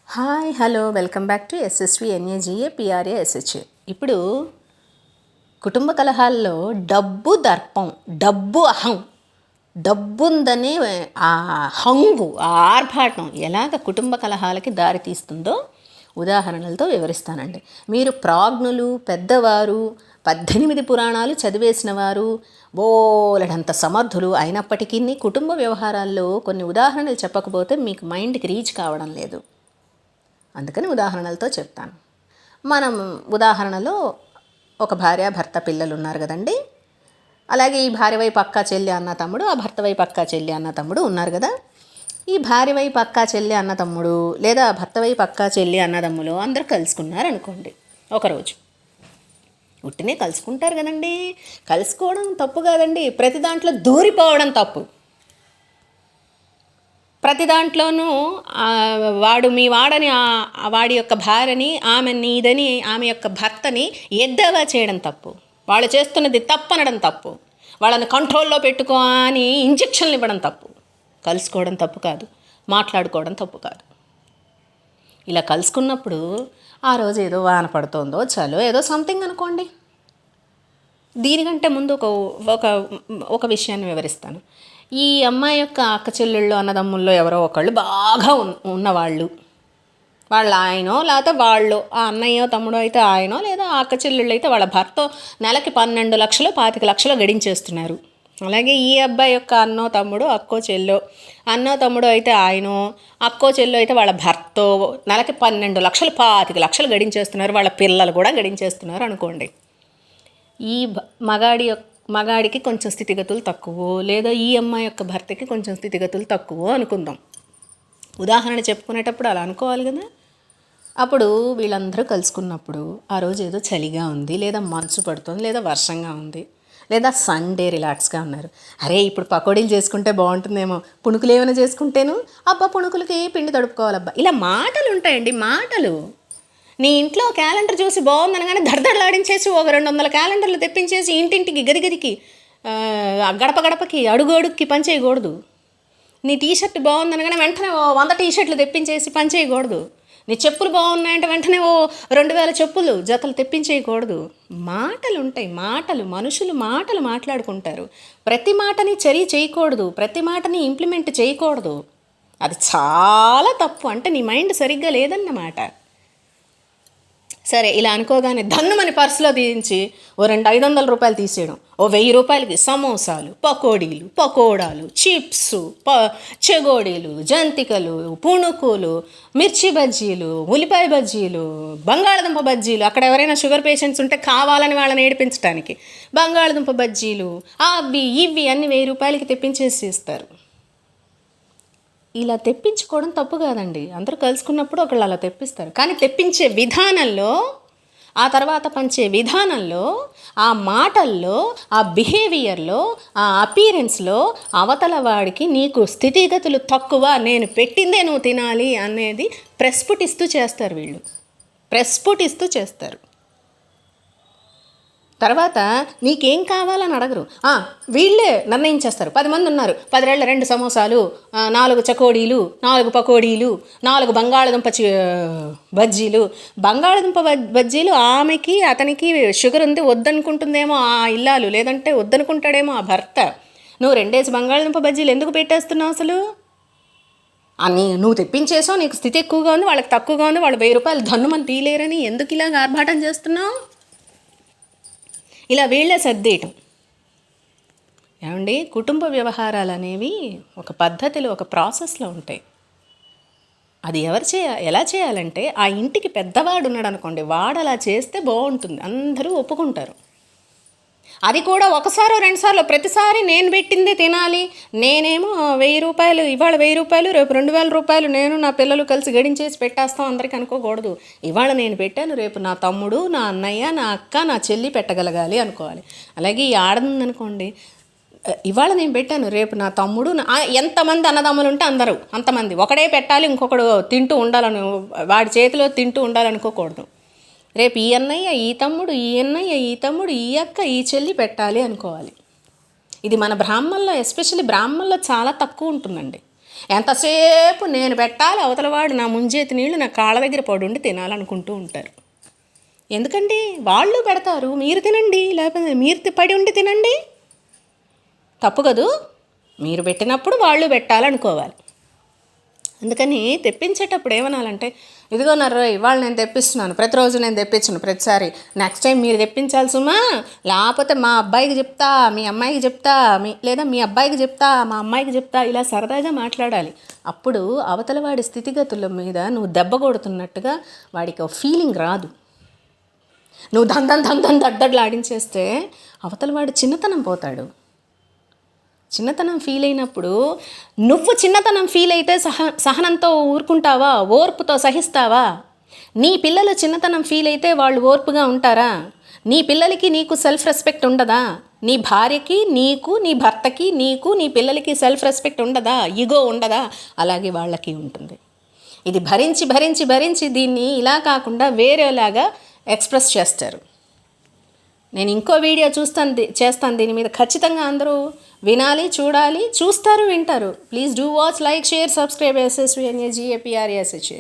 Hi hello welcome back to SSV NAGA PRA SHA. ఇప్పుడు కుటుంబ కలహాల్లో డబ్బు దర్పం, డబ్బు అహం, డబ్బుందనే ఆ హంగు, ఆ ఆర్భాటం ఎలాగ కుటుంబ కలహాలకి దారితీస్తుందో ఉదాహరణలతో వివరిస్తానండి. మీరు ప్రాజ్ఞులు, పెద్దవారు, 18 పురాణాలు చదివేసిన వారు, బోలెడంత సమర్థులు అయినప్పటికీ కుటుంబ వ్యవహారాల్లో కొన్ని ఉదాహరణలు చెప్పకపోతే మీకు మైండ్కి రీచ్ కావడం లేదు. అందుకని ఉదాహరణలతో చెప్తాను. మనం ఉదాహరణలో ఒక భార్య భర్త పిల్లలు ఉన్నారు కదండి. అలాగే ఈ భార్య వైపు అక్క చెల్లి అన్న తమ్ముడు, ఆ భర్త వైపు అక్క చెల్లి అన్న తమ్ముడు ఉన్నారు కదా. ఈ భార్య వైపు అక్క చెల్లి అన్న తమ్ముడు లేదా భర్త వైపు అక్క చెల్లి అన్నదమ్ములు అందరూ కలుసుకున్నారు అనుకోండి. ఒకరోజు ఉట్టినే కలుసుకుంటారు కదండి. కలుసుకోవడం తప్పు కాదండి, ప్రతి దాంట్లో దూరిపోవడం తప్పు. ప్రతి దాంట్లోనూ వాడు మీ వాడని, వాడి యొక్క భార్యని, ఆమె నీదని, ఆమె యొక్క భర్తని ఎద్దవా చేయడం తప్పు. వాళ్ళు చేస్తున్నది తప్పనడం తప్పు. వాళ్ళని కంట్రోల్లో పెట్టుకో అని ఇంజక్షన్లు ఇవ్వడం తప్పు. కలుసుకోవడం తప్పు కాదు, మాట్లాడుకోవడం తప్పు కాదు. ఇలా కలుసుకున్నప్పుడు ఆ రోజు ఏదో వాన పడుతుందో చలో ఏదో సంథింగ్ అనుకోండి. దీనికంటే ముందు ఒక విషయాన్ని వివరిస్తాను. ఈ అమ్మాయి యొక్క అక్క చెల్లెళ్ళు అన్నదమ్ముల్లో ఎవరో ఒకళ్ళు బాగా ఉన్నవాళ్ళు, వాళ్ళ ఆయనో లేకపోతే వాళ్ళు, ఆ అన్నయ్యో తమ్ముడో అయితే ఆయనో, లేదా ఆ అక్క చెల్లెళ్ళు అయితే వాళ్ళ భర్త నెలకి 12 లక్షలు 25 లక్షలు గడించేస్తున్నారు. అలాగే ఈ అబ్బాయి యొక్క అన్నో తమ్ముడు, అక్కో చెల్లో, అన్నో తమ్ముడు అయితే ఆయనో, అక్కో చెల్లో అయితే వాళ్ళ భర్త నెలకి 12 లక్షలు 25 లక్షలు గడించేస్తున్నారు. వాళ్ళ పిల్లలు కూడా గడించేస్తున్నారు అనుకోండి. ఈ మగాడికి కొంచెం స్థితిగతులు తక్కువ, లేదా ఈ అమ్మాయి యొక్క భర్తకి కొంచెం స్థితిగతులు తక్కువ అనుకుందాం. ఉదాహరణ చెప్పుకునేటప్పుడు అలా అనుకోవాలి కదా. అప్పుడు వీళ్ళందరూ కలుసుకున్నప్పుడు ఆ రోజు ఏదో చలిగా ఉంది, లేదా మంచు పడుతుంది, లేదా వర్షంగా ఉంది, లేదా సండే రిలాక్స్గా ఉన్నారు. అరే ఇప్పుడు పకోడీలు చేసుకుంటే బాగుంటుందేమో, పుణుకులు ఏమైనా చేసుకుంటేను, అబ్బా పుణుకులకి పిండి తడుపుకోవాలబ్బా, ఇలా మాటలు ఉంటాయండి. మాటలు నీ ఇంట్లో క్యాలెండర్ చూసి బాగుందనగానే దడదడలాడించేసి ఒక 200 క్యాలెండర్లు తెప్పించేసి ఇంటింటికి గదికి గడప గడపకి అడుగు అడుగుకి పనిచేయకూడదు. నీ టీషర్ట్ బాగుందనగానే వెంటనే 100 టీషర్ట్లు తెప్పించేసి పనిచేయకూడదు. నీ చెప్పులు బాగున్నాయంటే వెంటనే 2000 చెప్పులు జతలు తెప్పించేయకూడదు. మాటలు ఉంటాయి, మాటలు, మనుషులు మాటలు మాట్లాడుకుంటారు. ప్రతి మాటని చర్య చేయకూడదు, ప్రతి మాటని ఇంప్లిమెంట్ చేయకూడదు. అది చాలా తప్పు. అంటే నీ మైండ్ సరిగ్గా లేదన్నమాట. సరే ఇలా అనుకోగానే ధన్నుమని పర్సులో తీయించి 500 రూపాయలు తీసేయడం, 1000 రూపాయలకి సమోసాలు, పకోడాలు, చిప్స్, చెగోడీలు, జంతికలు, పుణుకులు, మిర్చి బజ్జీలు, ఉల్లిపాయ బజ్జీలు, బంగాళదుంప బజ్జీలు. అక్కడ ఎవరైనా షుగర్ పేషెంట్స్ ఉంటే కావాలని వాళ్ళని ఏడిపించడానికి బంగాళదుంప బజ్జీలు, అవి ఇవి అన్ని 1000 రూపాయలకి తెప్పించేసి ఇస్తారు. ఇలా తెప్పించుకోవడం తప్పు కాదండి. అందరూ కలుసుకున్నప్పుడు ఒకళ్ళు అలా తెప్పిస్తారు. కానీ తెప్పించే విధానంలో, ఆ తర్వాత పంచే విధానంలో, ఆ మాటల్లో, ఆ బిహేవియర్లో, ఆ అపీరెన్స్లో అవతల వాడికి నీకు స్థితిగతులు తక్కువ, నేను పెట్టిందే నువ్వు తినాలి అనేది ప్రస్ఫుటిస్తూ చేస్తారు. వీళ్ళు ప్రస్ఫుటిస్తూ చేస్తారు. తర్వాత నీకేం కావాలని అడగరు, వీళ్ళే నిర్ణయించేస్తారు. 10 మంది ఉన్నారు, 10 రెళ్ళ 2 సమోసాలు, 4 చకోడీలు, 4 పకోడీలు, 4 బంగాళదుంప బజ్జీలు. బంగాళదుంప బజ్జీలు ఆమెకి అతనికి షుగర్ ఉంది, వద్దనుకుంటుందేమో ఆ ఇల్లాలు, లేదంటే వద్దనుకుంటాడేమో ఆ భర్త. నువ్వు 2 బంగాళదుంప బజ్జీలు ఎందుకు పెట్టేస్తున్నావు అసలు? నువ్వు తెప్పించేసావు, నీకు స్థితి ఎక్కువగా ఉంది, వాళ్ళకి తక్కువగా ఉంది, వాళ్ళు 1000 రూపాయలు ధన్నుమని తీయలేరని ఎందుకు ఇలాగ ఆర్భాటం చేస్తున్నావు? ఇలా వీళ్ళే సర్దేయటం. ఏమండి, కుటుంబ వ్యవహారాలు అనేవి ఒక పద్ధతిలో, ఒక ప్రాసెస్లో ఉంటాయి. అది ఎలా చేయాలంటే, ఆ ఇంటికి పెద్దవాడు ఉన్నాడు అనుకోండి, వాడు అలా చేస్తే బాగుంటుంది, అందరూ ఒప్పుకుంటారు. అది కూడా ఒకసారో 2 సార్లు, ప్రతిసారి నేను పెట్టిందే తినాలి, నేనేమో 1000 రూపాయలు, ఇవాళ 1000 రూపాయలు, రేపు 2000 రూపాయలు నేను నా పిల్లలు కలిసి గడించేసి పెట్టేస్తాం అందరికీ అనుకోకూడదు. ఇవాళ నేను పెట్టాను, రేపు నా తమ్ముడు, నా అన్నయ్య, నా అక్క, నా చెల్లి పెట్టగలగాలి అనుకోవాలి. అలాగే ఈ ఆడదనుకోండి, ఇవాళ నేను పెట్టాను, రేపు నా తమ్ముడు, ఎంతమంది అన్నదమ్ములు ఉంటే అంతమంది ఒకడే పెట్టాలి, ఇంకొకడు తింటూ ఉండాలని, వాడి చేతిలో తింటూ ఉండాలనుకోకూడదు. రేపు ఈ అన్నయ్య, ఈ తమ్ముడు, ఈ అన్నయ్య, ఈ తమ్ముడు, ఈ అక్క, ఈ చెల్లి పెట్టాలి అనుకోవాలి. ఇది మన బ్రాహ్మణంలో, ఎస్పెషల్లీ బ్రాహ్మణంలో చాలా తక్కువ ఉంటుందండి. ఎంతసేపు నేను పెట్టాలి, అవతలవాడు నా ముంజేతి నీళ్ళు నా కాళ్ళ దగ్గర పడుండి తినాలనుకుంటూ ఉంటారు. ఎందుకండి వాళ్ళు పెడతారు, మీరు తినండి, లేకపోతే మీరు పడి ఉండి తినండి. తప్పు కదూ? మీరు పెట్టినప్పుడు వాళ్ళు పెట్టాలనుకోవాలి. అందుకని తెప్పించేటప్పుడు ఏమనాలంటే, ఇదిగో నర్ర ఇవాళ నేను తెప్పిస్తున్నాను, ప్రతిరోజు నేను తెప్పించను, ప్రతిసారి నెక్స్ట్ టైం మీరు తెప్పించాలి సుమా, లేకపోతే మా అబ్బాయికి చెప్తా, మీ అమ్మాయికి చెప్తా, లేదా మీ అబ్బాయికి చెప్తా, మా అమ్మాయికి చెప్తా, ఇలా సరదాగా మాట్లాడాలి. అప్పుడు అవతల వాడి స్థితిగతుల మీద నువ్వు దెబ్బ కొడుతున్నట్టుగా వాడికి ఒక ఫీలింగ్ రాదు. నువ్వు దందం దడ్డడ్లాడించేస్తే అవతల వాడు చిన్నతనం పోతాడు. చిన్నతనం ఫీల్ అయినప్పుడు నువ్వు చిన్నతనం ఫీల్ అయితే సహనంతో ఊరుకుంటావా? ఓర్పుతో సహిస్తావా? నీ పిల్లలు చిన్నతనం ఫీల్ అయితే వాళ్ళు ఓర్పుగా ఉంటారా? నీ పిల్లలకి నీకు సెల్ఫ్ రెస్పెక్ట్ ఉండదా? నీ భార్యకి నీకు, నీ భర్తకి నీకు, నీ పిల్లలకి సెల్ఫ్ రెస్పెక్ట్ ఉండదా? ఈగో ఉండదా? అలాగే వాళ్ళకి ఉంటుంది. ఇది భరించి దీన్ని ఇలా కాకుండా వేరేలాగా ఎక్స్ప్రెస్ చేస్తారు. నేను ఇంకో వీడియో చేస్తాను దీని మీద. ఖచ్చితంగా అందరూ వినాలి, చూడాలి, చూస్తారు, వింటారు. Please do watch, like, share, subscribe. SSVNAGAPRSHA.